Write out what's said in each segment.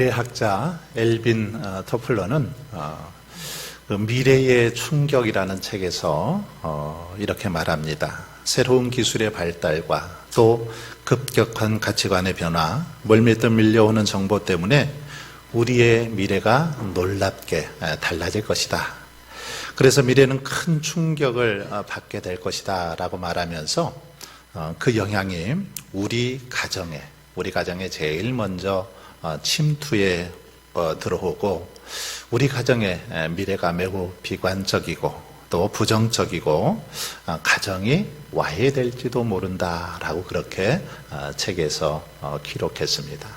미래학자 엘빈 토플러는 그 미래의 충격이라는 책에서 이렇게 말합니다. 새로운 기술의 발달과 또 급격한 가치관의 변화, 멀미듯 밀려오는 정보 때문에 우리의 미래가 놀랍게 달라질 것이다. 그래서 미래는 큰 충격을 받게 될 것이다 라고 말하면서 그 영향이 우리 가정에 제일 먼저 침투에 들어오고 우리 가정의 미래가 매우 비관적이고 또 부정적이고 가정이 와해될지도 모른다라고 그렇게 책에서 기록했습니다.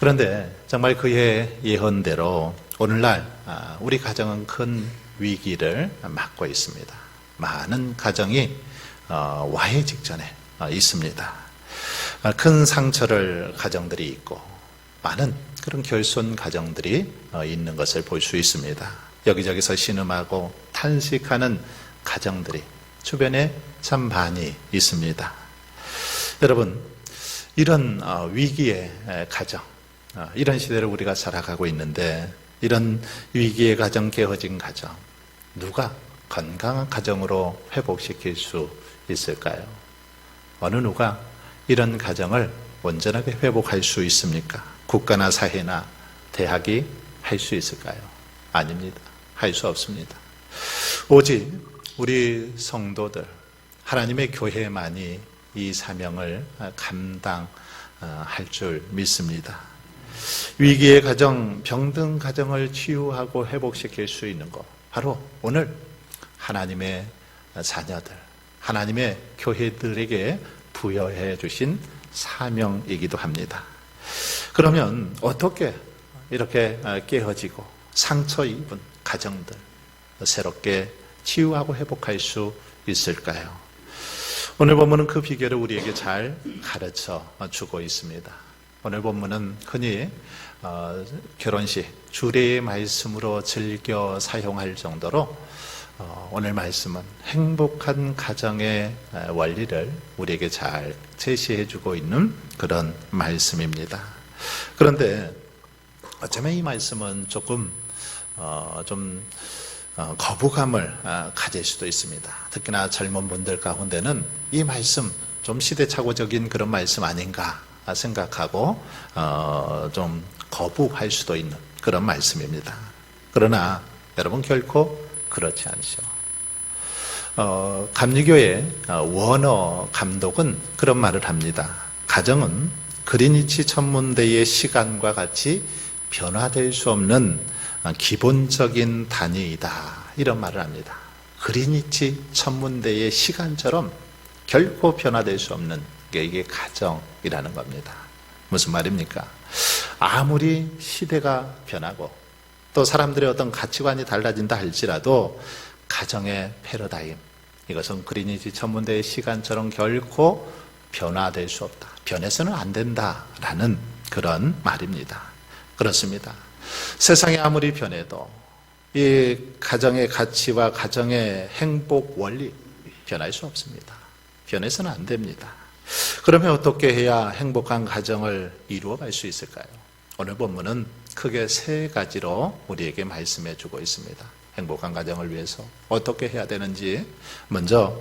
그런데 정말 그의 예언대로 오늘날 우리 가정은 큰 위기를 맞고 있습니다. 많은 가정이 와해 직전에 있습니다. 큰 상처를 가정들이 있고 많은 그런 결손 가정들이 있는 것을 볼 수 있습니다. 여기저기서 신음하고 탄식하는 가정들이 주변에 참 많이 있습니다. 여러분, 이런 위기의 가정, 이런 시대를 우리가 살아가고 있는데 이런 위기의 가정, 깨어진 가정, 누가 건강한 가정으로 회복시킬 수 있을까요? 어느 누가 이런 가정을 온전하게 회복할 수 있습니까? 국가나 사회나 대학이 할 수 있을까요? 아닙니다. 할 수 없습니다. 오직 우리 성도들, 하나님의 교회만이 이 사명을 감당할 줄 믿습니다. 위기의 가정, 병든 가정을 치유하고 회복시킬 수 있는 것, 바로 오늘 하나님의 자녀들, 하나님의 교회들에게 부여해 주신 사명이기도 합니다. 그러면 어떻게 이렇게 깨어지고 상처 입은 가정들 새롭게 치유하고 회복할 수 있을까요? 오늘 본문은 그 비결을 우리에게 잘 가르쳐 주고 있습니다. 오늘 본문은 흔히 결혼식 주례의 말씀으로 즐겨 사용할 정도로 오늘 말씀은 행복한 가정의 원리를 우리에게 잘 제시해 주고 있는 그런 말씀입니다. 그런데 어쩌면 이 말씀은 조금 거부감을 가질 수도 있습니다. 특히나 젊은 분들 가운데는 이 말씀 좀 시대착오적인 그런 말씀 아닌가 생각하고 좀 거부할 수도 있는 그런 말씀입니다. 그러나 여러분 결코 그렇지 않죠. 감리교의 워너 감독은 그런 말을 합니다. 가정은 그리니치 천문대의 시간과 같이 변화될 수 없는 기본적인 단위이다. 이런 말을 합니다. 그리니치 천문대의 시간처럼 결코 변화될 수 없는 게 이게 가정이라는 겁니다. 무슨 말입니까? 아무리 시대가 변하고 또 사람들의 어떤 가치관이 달라진다 할지라도 가정의 패러다임, 이것은 그리니치 천문대의 시간처럼 결코 변화될 수 없다. 변해서는 안 된다라는 그런 말입니다. 그렇습니다. 세상이 아무리 변해도 이 가정의 가치와 가정의 행복 원리 변할 수 없습니다. 변해서는 안 됩니다. 그러면 어떻게 해야 행복한 가정을 이루어갈 수 있을까요? 오늘 본문은 크게 세 가지로 우리에게 말씀해 주고 있습니다. 행복한 가정을 위해서 어떻게 해야 되는지, 먼저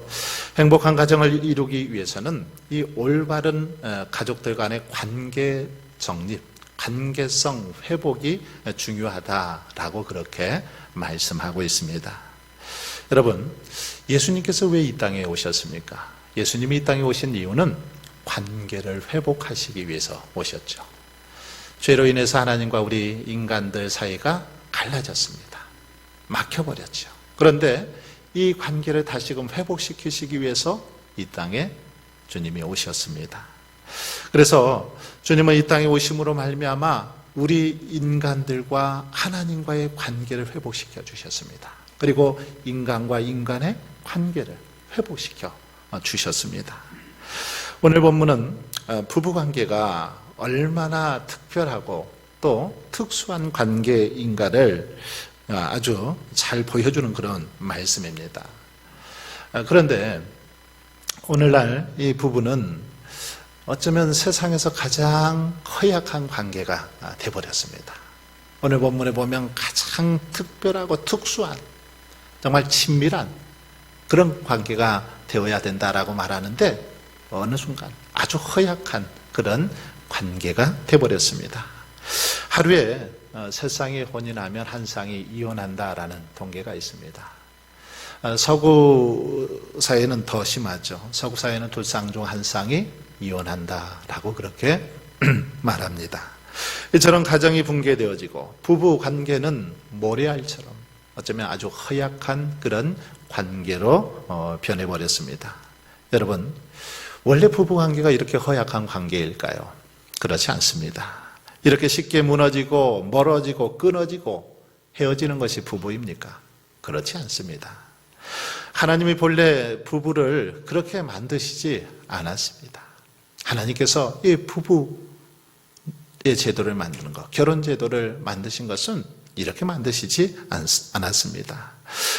행복한 가정을 이루기 위해서는 이 올바른 가족들 간의 관계 정립, 관계성 회복이 중요하다라고 그렇게 말씀하고 있습니다. 여러분, 예수님께서 왜 이 땅에 오셨습니까? 예수님이 이 땅에 오신 이유는 관계를 회복하시기 위해서 오셨죠. 죄로 인해서 하나님과 우리 인간들 사이가 갈라졌습니다. 막혀버렸죠. 그런데 이 관계를 다시금 회복시키시기 위해서 이 땅에 주님이 오셨습니다. 그래서 주님은 이 땅에 오심으로 말미암아 우리 인간들과 하나님과의 관계를 회복시켜 주셨습니다. 그리고 인간과 인간의 관계를 회복시켜 주셨습니다. 오늘 본문은 부부관계가 얼마나 특별하고 또 특수한 관계인가를 아주 잘 보여주는 그런 말씀입니다. 그런데 오늘날 이 부부는 어쩌면 세상에서 가장 허약한 관계가 되어버렸습니다. 오늘 본문에 보면 가장 특별하고 특수한, 정말 친밀한 그런 관계가 되어야 된다라고 말하는데 어느 순간 아주 허약한 그런 관계가 되어버렸습니다. 하루에 세 쌍이 혼인하면 한 쌍이 이혼한다라는 통계가 있습니다. 서구 사회는 더 심하죠. 서구 사회는 두 쌍 중 한 쌍이 이혼한다라고 그렇게 말합니다. 이처럼 가정이 붕괴되어지고 부부 관계는 모래알처럼 어쩌면 아주 허약한 그런 관계로 변해버렸습니다. 여러분, 원래 부부 관계가 이렇게 허약한 관계일까요? 그렇지 않습니다. 이렇게 쉽게 무너지고 멀어지고 끊어지고 헤어지는 것이 부부입니까? 그렇지 않습니다. 하나님이 본래 부부를 그렇게 만드시지 않았습니다. 하나님께서 이 부부의 제도를 만드는 것, 결혼 제도를 만드신 것은 이렇게 만드시지 않았습니다.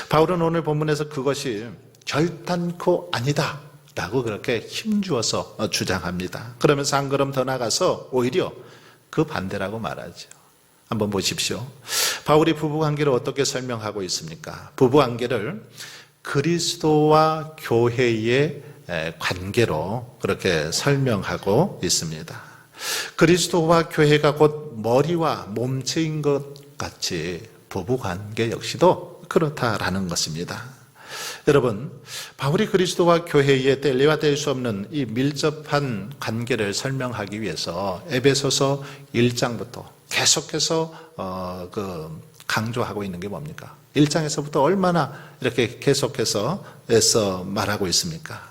바울은 오늘 본문에서 그것이 결단코 아니다 라고 그렇게 힘주어서 주장합니다. 그러면서 한 걸음 더 나가서 오히려 그 반대라고 말하죠. 한번 보십시오. 바울이 부부관계를 어떻게 설명하고 있습니까? 부부관계를 그리스도와 교회의 관계로 그렇게 설명하고 있습니다. 그리스도와 교회가 곧 머리와 몸체인 것 같이 부부관계 역시도 그렇다라는 것입니다. 여러분, 바울이 그리스도와 교회의 뗄래야 뗄 수 없는 이 밀접한 관계를 설명하기 위해서 에베소서 1장부터 계속해서 강조하고 있는 게 뭡니까? 1장에서부터 얼마나 이렇게 계속해서 애써 말하고 있습니까?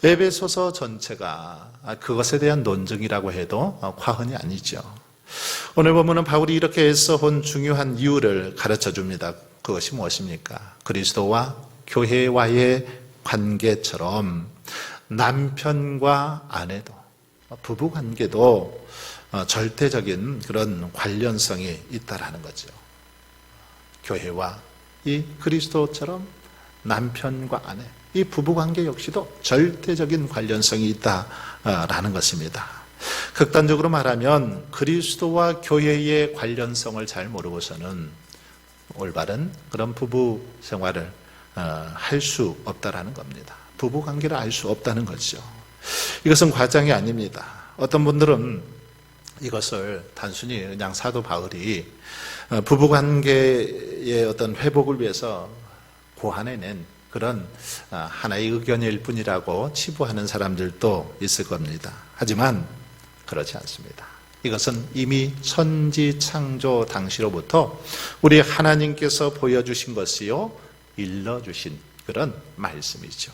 에베소서 전체가 그것에 대한 논증이라고 해도 과언이 아니죠. 오늘 보면은 바울이 이렇게 애써 본 중요한 이유를 가르쳐 줍니다. 그것이 무엇입니까? 그리스도와 교회와의 관계처럼 남편과 아내도, 부부 관계도 절대적인 그런 관련성이 있다라는 거죠. 교회와 이 그리스도처럼 남편과 아내, 이 부부 관계 역시도 절대적인 관련성이 있다라는 것입니다. 극단적으로 말하면 그리스도와 교회의 관련성을 잘 모르고서는 올바른 그런 부부 생활을 할 수 없다라는 겁니다. 부부 관계를 알 수 없다는 거죠. 이것은 과장이 아닙니다. 어떤 분들은 이것을 단순히 그냥 사도 바울이 부부 관계의 어떤 회복을 위해서 고안해낸 그런 하나의 의견일 뿐이라고 치부하는 사람들도 있을 겁니다. 하지만 그렇지 않습니다. 이것은 이미 천지 창조 당시로부터 우리 하나님께서 보여주신 것이요 일러주신 그런 말씀이죠.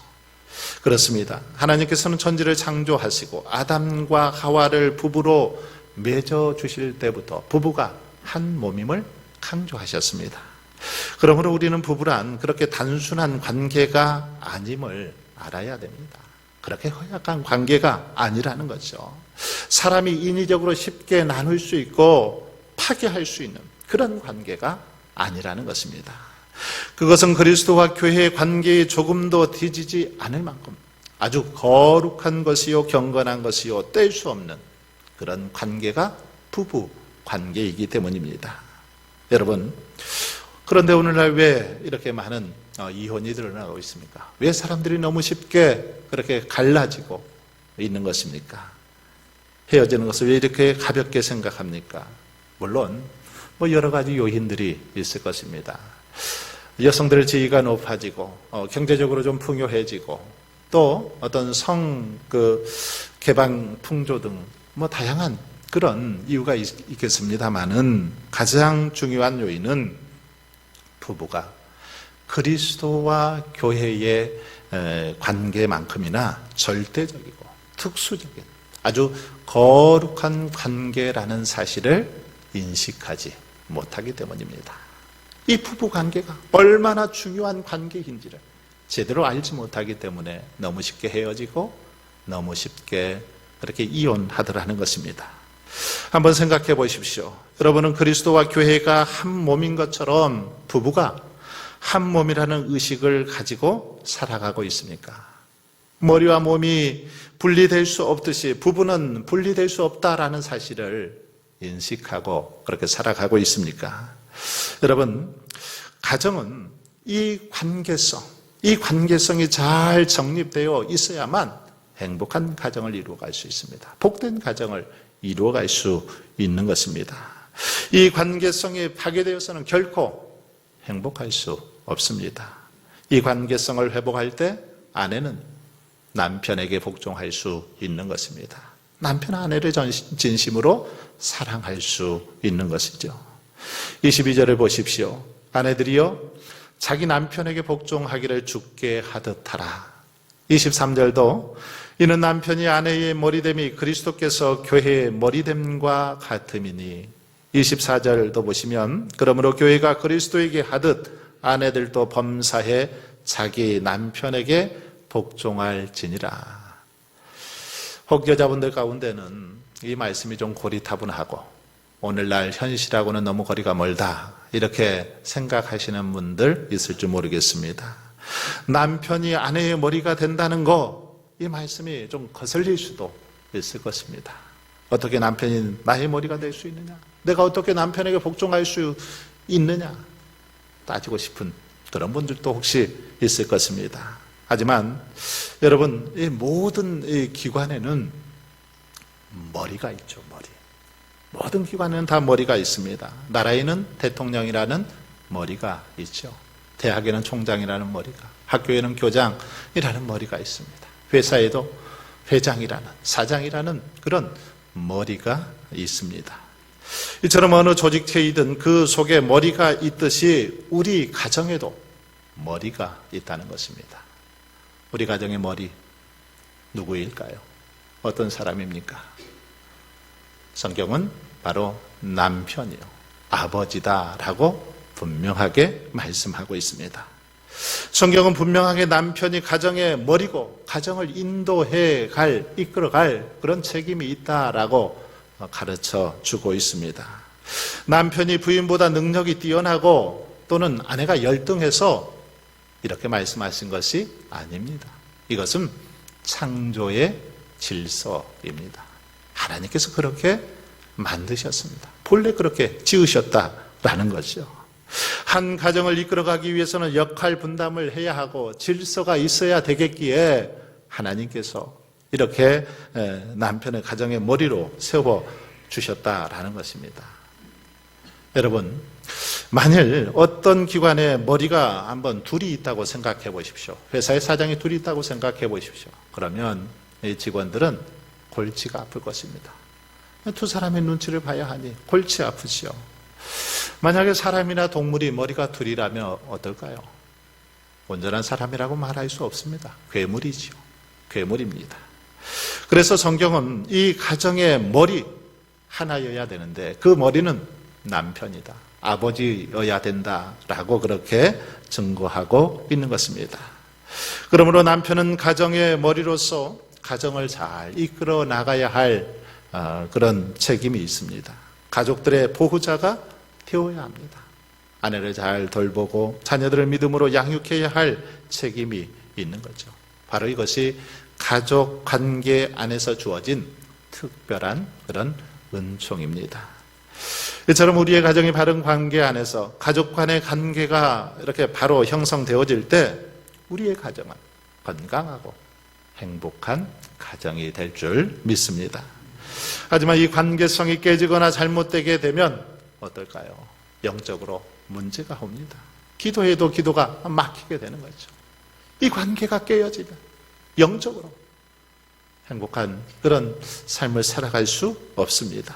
그렇습니다. 하나님께서는 천지를 창조하시고 아담과 하와를 부부로 맺어주실 때부터 부부가 한 몸임을 강조하셨습니다. 그러므로 우리는 부부란 그렇게 단순한 관계가 아님을 알아야 됩니다. 그렇게 허약한 관계가 아니라는 거죠. 사람이 인위적으로 쉽게 나눌 수 있고 파괴할 수 있는 그런 관계가 아니라는 것입니다. 그것은 그리스도와 교회의 관계에 조금도 뒤지지 않을 만큼 아주 거룩한 것이요 경건한 것이요 뗄 수 없는 그런 관계가 부부 관계이기 때문입니다. 여러분, 그런데 오늘날 왜 이렇게 많은 이혼이 드러나고 있습니까? 왜 사람들이 너무 쉽게 그렇게 갈라지고 있는 것입니까? 헤어지는 것을 왜 이렇게 가볍게 생각합니까? 물론 여러 가지 요인들이 있을 것입니다. 여성들의 지위가 높아지고 경제적으로 좀 풍요해지고 또 어떤 개방 풍조 등 다양한 그런 이유가 있겠습니다만은 가장 중요한 요인은 부부가 그리스도와 교회의 관계만큼이나 절대적이고 특수적인 아주 거룩한 관계라는 사실을 인식하지 못하기 때문입니다. 이 부부 관계가 얼마나 중요한 관계인지를 제대로 알지 못하기 때문에 너무 쉽게 헤어지고 너무 쉽게 그렇게 이혼하더라는 것입니다. 한번 생각해 보십시오. 여러분은 그리스도와 교회가 한 몸인 것처럼 부부가 한 몸이라는 의식을 가지고 살아가고 있습니까? 머리와 몸이 분리될 수 없듯이 부부는 분리될 수 없다라는 사실을 인식하고 그렇게 살아가고 있습니까? 여러분, 가정은 이 관계성이 잘 정립되어 있어야만 행복한 가정을 이루어갈 수 있습니다. 복된 가정을 이루어갈 수 있는 것입니다. 이 관계성이 파괴되어서는 결코 행복할 수 없습니다. 이 관계성을 회복할 때 아내는 남편에게 복종할 수 있는 것입니다. 남편 아내를 진심으로 사랑할 수 있는 것이죠. 22절을 보십시오. 아내들이여 자기 남편에게 복종하기를 주께 하듯 하라. 23절도 이는 남편이 아내의 머리됨이 그리스도께서 교회의 머리됨과 같음이니. 24절도 보시면 그러므로 교회가 그리스도에게 하듯 아내들도 범사에 자기 남편에게 복종할지니라. 혹 여자분들 가운데는 이 말씀이 좀 고리타분하고 오늘날 현실하고는 너무 거리가 멀다 이렇게 생각하시는 분들 있을 줄 모르겠습니다. 남편이 아내의 머리가 된다는 거, 이 말씀이 좀 거슬릴 수도 있을 것입니다. 어떻게 남편이 나의 머리가 될 수 있느냐? 내가 어떻게 남편에게 복종할 수 있느냐? 따지고 싶은 그런 분들도 혹시 있을 것입니다. 하지만 여러분, 이 모든 이 기관에는 머리가 있죠. 모든 기관에는 다 머리가 있습니다. 나라에는 대통령이라는 머리가 있죠. 대학에는 총장이라는 머리가, 학교에는 교장이라는 머리가 있습니다. 회사에도 회장이라는, 사장이라는 그런 머리가 있습니다. 이처럼 어느 조직체이든 그 속에 머리가 있듯이 우리 가정에도 머리가 있다는 것입니다. 우리 가정의 머리 누구일까요? 어떤 사람입니까? 성경은 바로 남편이요, 아버지다라고 분명하게 말씀하고 있습니다. 성경은 분명하게 남편이 가정의 머리고 가정을 인도해 갈, 이끌어 갈 그런 책임이 있다라고 가르쳐 주고 있습니다. 남편이 부인보다 능력이 뛰어나고 또는 아내가 열등해서 이렇게 말씀하신 것이 아닙니다. 이것은 창조의 질서입니다. 하나님께서 그렇게 만드셨습니다. 본래 그렇게 지으셨다라는 거죠. 한 가정을 이끌어가기 위해서는 역할 분담을 해야 하고 질서가 있어야 되겠기에 하나님께서 이렇게 남편의 가정의 머리로 세워주셨다라는 것입니다. 여러분, 만일 어떤 기관에 머리가 한번 둘이 있다고 생각해 보십시오. 회사의 사장이 둘이 있다고 생각해 보십시오. 그러면 이 직원들은 골치가 아플 것입니다. 두 사람의 눈치를 봐야 하니 골치 아프지요. 만약에 사람이나 동물이 머리가 둘이라면 어떨까요? 온전한 사람이라고 말할 수 없습니다. 괴물이지요. 괴물입니다. 그래서 성경은 이 가정의 머리 하나여야 되는데 그 머리는 남편이다, 아버지여야 된다라고 그렇게 증거하고 있는 것입니다. 그러므로 남편은 가정의 머리로서 가정을 잘 이끌어 나가야 할 그런 책임이 있습니다. 가족들의 보호자가 되어야 합니다. 아내를 잘 돌보고 자녀들을 믿음으로 양육해야 할 책임이 있는 거죠. 바로 이것이 가족 관계 안에서 주어진 특별한 그런 은총입니다. 이처럼 우리의 가정이 바른 관계 안에서 가족 간의 관계가 이렇게 바로 형성되어질 때 우리의 가정은 건강하고 행복한 가정이 될 줄 믿습니다. 하지만 이 관계성이 깨지거나 잘못되게 되면 어떨까요? 영적으로 문제가 옵니다. 기도해도 기도가 막히게 되는 거죠. 이 관계가 깨어지면 영적으로 행복한 그런 삶을 살아갈 수 없습니다.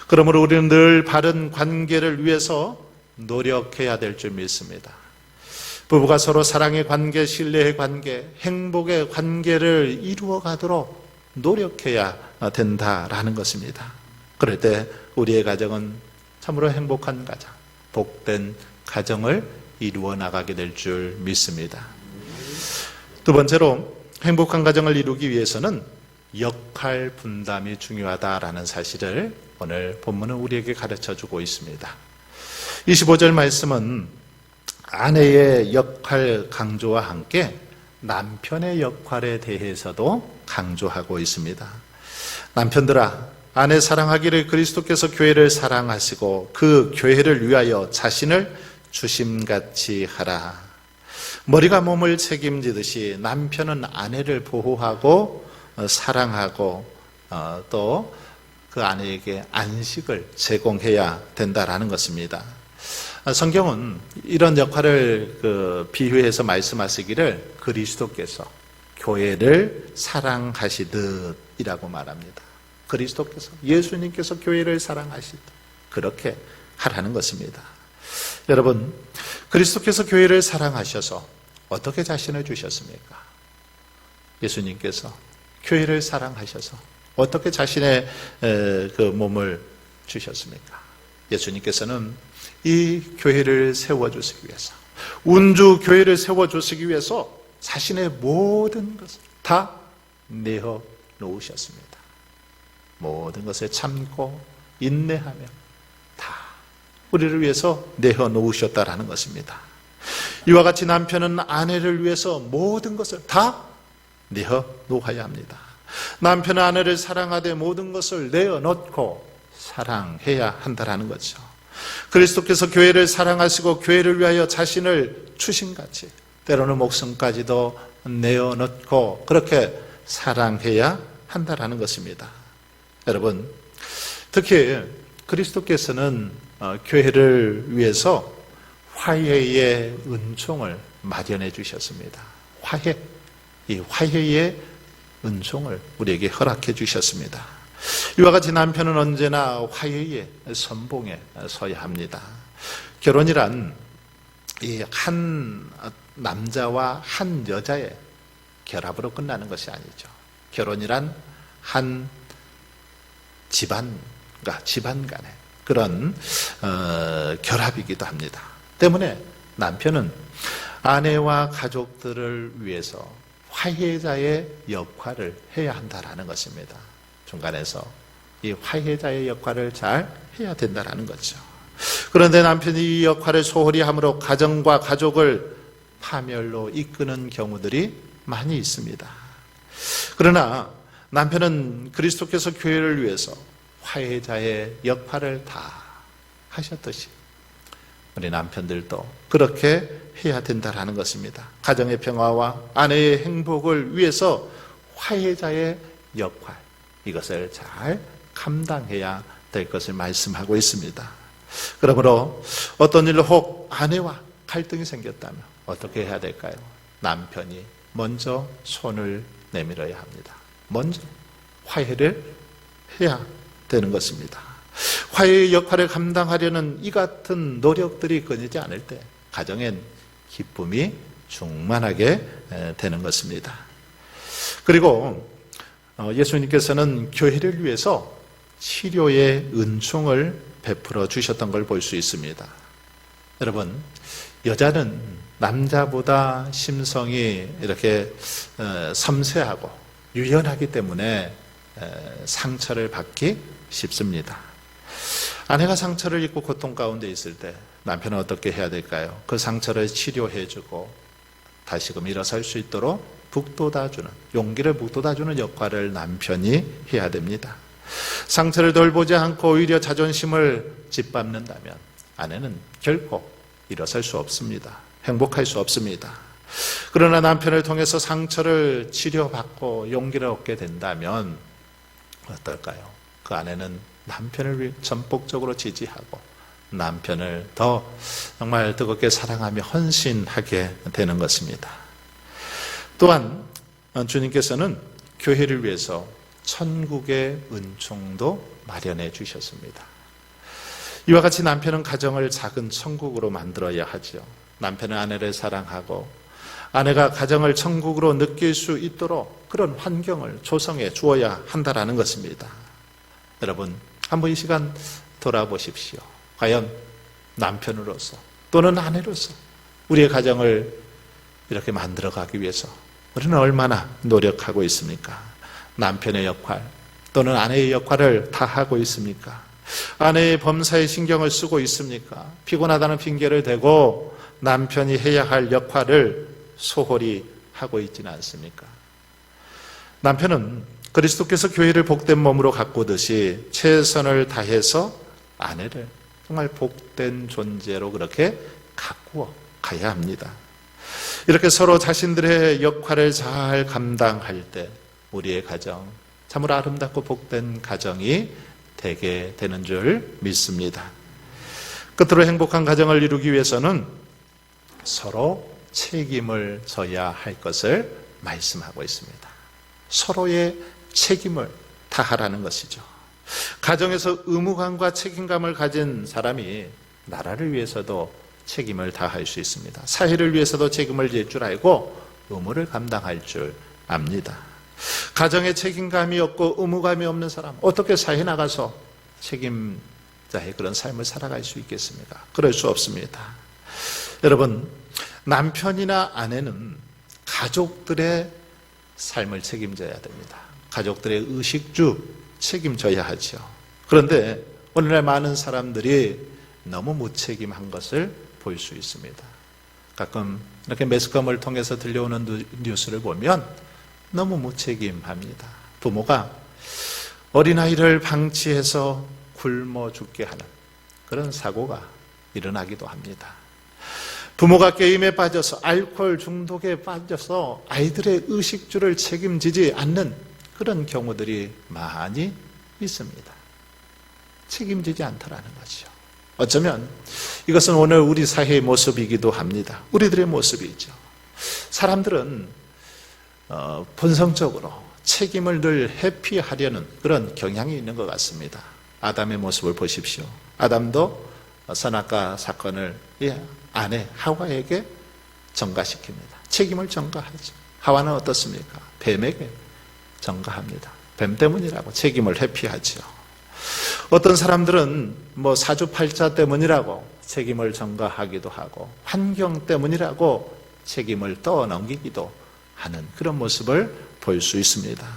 그러므로 우리는 늘 바른 관계를 위해서 노력해야 될 줄 믿습니다. 부부가 서로 사랑의 관계, 신뢰의 관계, 행복의 관계를 이루어가도록 노력해야 된다라는 것입니다. 그럴 때 우리의 가정은 참으로 행복한 가정, 복된 가정을 이루어 나가게 될 줄 믿습니다. 두 번째로 행복한 가정을 이루기 위해서는 역할 분담이 중요하다라는 사실을 오늘 본문은 우리에게 가르쳐주고 있습니다. 25절 말씀은 아내의 역할 강조와 함께 남편의 역할에 대해서도 강조하고 있습니다. 남편들아, 아내 사랑하기를 그리스도께서 교회를 사랑하시고 그 교회를 위하여 자신을 주심같이 하라. 머리가 몸을 책임지듯이 남편은 아내를 보호하고 사랑하고 또 그 아내에게 안식을 제공해야 된다라는 것입니다. 성경은 이런 역할을 비유해서 말씀하시기를 그리스도께서 교회를 사랑하시듯이라고 말합니다. 그리스도께서, 예수님께서 교회를 사랑하시듯 그렇게 하라는 것입니다. 여러분, 그리스도께서 교회를 사랑하셔서 어떻게 자신을 주셨습니까? 예수님께서 교회를 사랑하셔서 어떻게 자신의 그 몸을 주셨습니까? 예수님께서는 이 교회를 세워주시기 위해서, 운주 교회를 세워주시기 위해서 자신의 모든 것을 다 내어 놓으셨습니다. 모든 것을 참고 인내하며 다 우리를 위해서 내어 놓으셨다라는 것입니다. 이와 같이 남편은 아내를 위해서 모든 것을 다 내어 놓아야 합니다. 남편은 아내를 사랑하되 모든 것을 내어 놓고 사랑해야 한다라는 거죠. 그리스도께서 교회를 사랑하시고 교회를 위하여 자신을 주신같이 때로는 목숨까지도 내어 놓고 그렇게 사랑해야 한다라는 것입니다. 여러분, 특히 그리스도께서는 교회를 위해서 화해의 은총을 마련해 주셨습니다. 이 화해의 은총을 우리에게 허락해 주셨습니다. 이와 같이 남편은 언제나 화해의 선봉에 서야 합니다. 결혼이란 이 한 남자와 한 여자의 결합으로 끝나는 것이 아니죠. 결혼이란 한 집안과 집안 간의 그런 결합이기도 합니다. 때문에 남편은 아내와 가족들을 위해서 화해자의 역할을 해야 한다라는 것입니다. 중간에서 이 화해자의 역할을 잘 해야 된다라는 거죠. 그런데 남편이 이 역할을 소홀히 함으로 가정과 가족을 파멸로 이끄는 경우들이 많이 있습니다. 그러나 남편은 그리스도께서 교회를 위해서 화해자의 역할을 다 하셨듯이 우리 남편들도 그렇게 해야 된다라는 것입니다. 가정의 평화와 아내의 행복을 위해서 화해자의 역할, 이것을 잘 감당해야 될 것을 말씀하고 있습니다. 그러므로 어떤 일로 혹 아내와 갈등이 생겼다면 어떻게 해야 될까요? 남편이 먼저 손을 내밀어야 합니다. 먼저 화해를 해야 되는 것입니다. 화해의 역할을 감당하려는 이 같은 노력들이 끊이지 않을 때 가정엔 기쁨이 충만하게 되는 것입니다. 그리고 예수님께서는 교회를 위해서 치료의 은총을 베풀어 주셨던 걸 볼 수 있습니다. 여러분, 여자는 남자보다 심성이 이렇게 섬세하고 유연하기 때문에 상처를 받기 쉽습니다. 아내가 상처를 입고 고통 가운데 있을 때 남편은 어떻게 해야 될까요? 그 상처를 치료해주고 다시금 일어설 수 있도록 북돋아주는, 용기를 북돋아주는 역할을 남편이 해야 됩니다. 상처를 돌보지 않고 오히려 자존심을 짓밟는다면 아내는 결코 일어설 수 없습니다. 행복할 수 없습니다. 그러나 남편을 통해서 상처를 치료받고 용기를 얻게 된다면 어떨까요? 그 아내는 남편을 전폭적으로 지지하고 남편을 더 정말 뜨겁게 사랑하며 헌신하게 되는 것입니다. 또한 주님께서는 교회를 위해서 천국의 은총도 마련해 주셨습니다. 이와 같이 남편은 가정을 작은 천국으로 만들어야 하죠. 남편은 아내를 사랑하고 아내가 가정을 천국으로 느낄 수 있도록 그런 환경을 조성해 주어야 한다라는 것입니다. 여러분, 한번 이 시간 돌아보십시오. 과연 남편으로서 또는 아내로서 우리의 가정을 이렇게 만들어가기 위해서 우리는 얼마나 노력하고 있습니까? 남편의 역할 또는 아내의 역할을 다 하고 있습니까? 아내의 범사에 신경을 쓰고 있습니까? 피곤하다는 핑계를 대고 남편이 해야 할 역할을 소홀히 하고 있지는 않습니까? 남편은 그리스도께서 교회를 복된 몸으로 가꾸듯이 최선을 다해서 아내를 정말 복된 존재로 그렇게 가꾸어 가야 합니다. 이렇게 서로 자신들의 역할을 잘 감당할 때 우리의 가정, 참으로 아름답고 복된 가정이 되게 되는 줄 믿습니다. 끝으로 행복한 가정을 이루기 위해서는 서로 책임을 져야 할 것을 말씀하고 있습니다. 서로의 책임을 다하라는 것이죠. 가정에서 의무감과 책임감을 가진 사람이 나라를 위해서도 책임을 다할 수 있습니다. 사회를 위해서도 책임을 질 줄 알고 의무를 감당할 줄 압니다. 가정에 책임감이 없고 의무감이 없는 사람, 어떻게 사회에 나가서 책임자의 그런 삶을 살아갈 수 있겠습니까? 그럴 수 없습니다. 여러분, 남편이나 아내는 가족들의 삶을 책임져야 됩니다. 가족들의 의식주 책임져야 하죠. 그런데 오늘날 많은 사람들이 너무 무책임한 것을 볼 수 있습니다. 가끔 이렇게 매스컴을 통해서 들려오는 뉴스를 보면 너무 무책임합니다. 부모가 어린아이를 방치해서 굶어 죽게 하는 그런 사고가 일어나기도 합니다. 부모가 게임에 빠져서 알코올 중독에 빠져서 아이들의 의식주를 책임지지 않는 그런 경우들이 많이 있습니다. 책임지지 않다라는 거죠. 어쩌면 이것은 오늘 우리 사회의 모습이기도 합니다. 우리들의 모습이죠. 사람들은 본성적으로 책임을 늘 회피하려는 그런 경향이 있는 것 같습니다. 아담의 모습을 보십시오. 아담도 선악과 사건을 아내 하와에게 전가시킵니다. 책임을 전가하죠. 하와는 어떻습니까? 뱀에게 전가합니다. 뱀 때문이라고 책임을 회피하죠. 어떤 사람들은 사주팔자 때문이라고 책임을 전가하기도 하고 환경 때문이라고 책임을 떠넘기기도 하는 그런 모습을 볼 수 있습니다.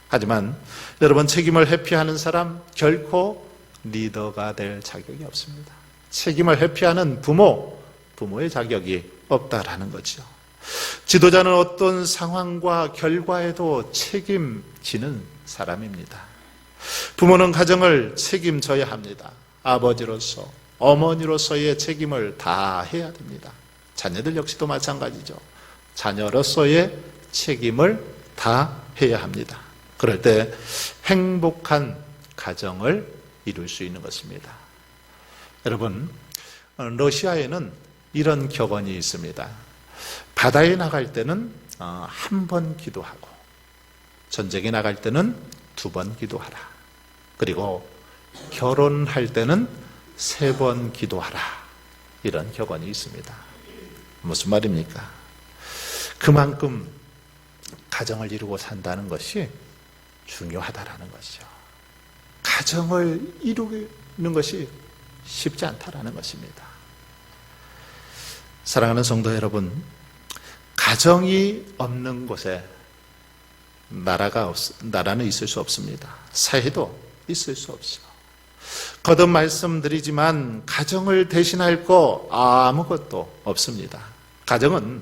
하지만 여러분, 책임을 회피하는 사람 결코 리더가 될 자격이 없습니다. 책임을 회피하는 부모의 자격이 없다라는 거죠. 지도자는 어떤 상황과 결과에도 책임지는 사람입니다. 부모는 가정을 책임져야 합니다. 아버지로서, 어머니로서의 책임을 다 해야 됩니다. 자녀들 역시도 마찬가지죠. 자녀로서의 책임을 다 해야 합니다. 그럴 때 행복한 가정을 이룰 수 있는 것입니다. 여러분, 러시아에는 이런 격언이 있습니다. 바다에 나갈 때는 한 번 기도하고 전쟁에 나갈 때는 2번 기도하라. 그리고 결혼할 때는 3번 기도하라. 이런 격언이 있습니다. 무슨 말입니까? 그만큼 가정을 이루고 산다는 것이 중요하다라는 것이죠. 가정을 이루는 것이 쉽지 않다라는 것입니다. 사랑하는 성도 여러분, 가정이 없는 곳에 나라는 있을 수 없습니다. 사회도 있을 수 없죠. 거듭 말씀드리지만 가정을 대신할 거 아무것도 없습니다. 가정은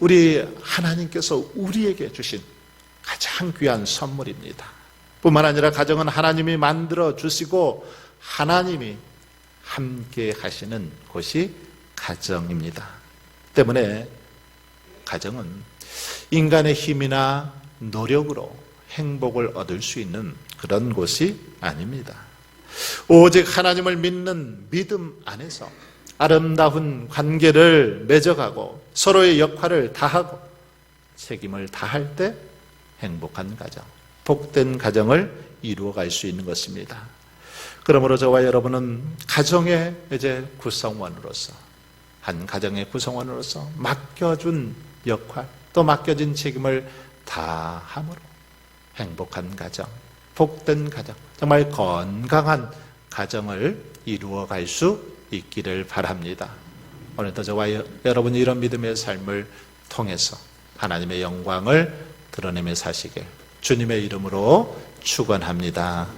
우리 하나님께서 우리에게 주신 가장 귀한 선물입니다. 뿐만 아니라 가정은 하나님이 만들어 주시고 하나님이 함께 하시는 곳이 가정입니다. 때문에 가정은 인간의 힘이나 노력으로 행복을 얻을 수 있는 그런 곳이 아닙니다. 오직 하나님을 믿는 믿음 안에서 아름다운 관계를 맺어가고 서로의 역할을 다하고 책임을 다할 때 행복한 가정, 복된 가정을 이루어갈 수 있는 것입니다. 그러므로 저와 여러분은 가정의 구성원으로서, 한 가정의 구성원으로서 맡겨준 역할, 또 맡겨진 책임을 다함으로 행복한 가정, 복된 가정, 정말 건강한 가정을 이루어갈 수 있기를 바랍니다. 오늘도 저와 여러분이 이런 믿음의 삶을 통해서 하나님의 영광을 드러내며 사시길 주님의 이름으로 축원합니다.